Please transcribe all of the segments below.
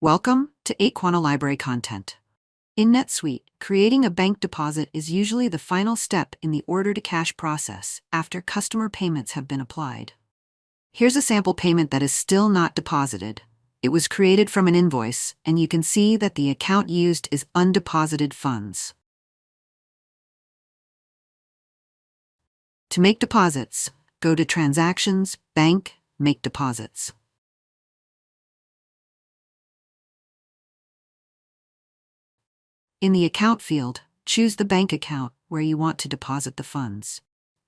Welcome to Aquana Library content. In NetSuite, creating a bank deposit is usually the final step in the order-to-cash process after customer payments have been applied. Here's a sample payment that is still not deposited. It was created from an invoice, and you can see that the account used is undeposited funds. To make deposits, go to Transactions, Bank, Make Deposits. In the Account field, choose the bank account where you want to deposit the funds.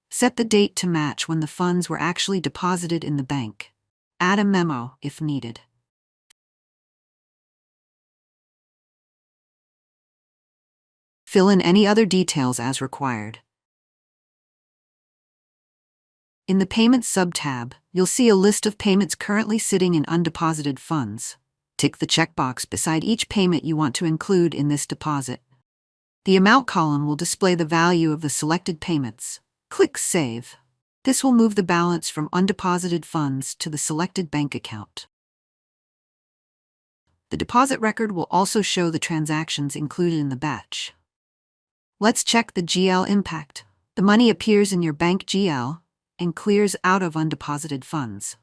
Set the date to match when the funds were actually deposited in the bank. Add a memo if needed. Fill in any other details as required. In the Payments sub-tab, you'll see a list of payments currently sitting in undeposited funds. Tick the checkbox beside each payment you want to include in this deposit. The Amount column will display the value of the selected payments. Click Save. This will move the balance from undeposited funds to the selected bank account. The deposit record will also show the transactions included in the batch. Let's check the GL impact. The money appears in your bank GL and clears out of undeposited funds.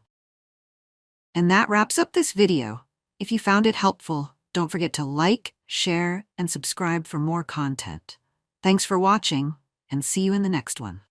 And that wraps up this video. If you found it helpful, don't forget to like, share, and subscribe for more content. Thanks for watching, and see you in the next one.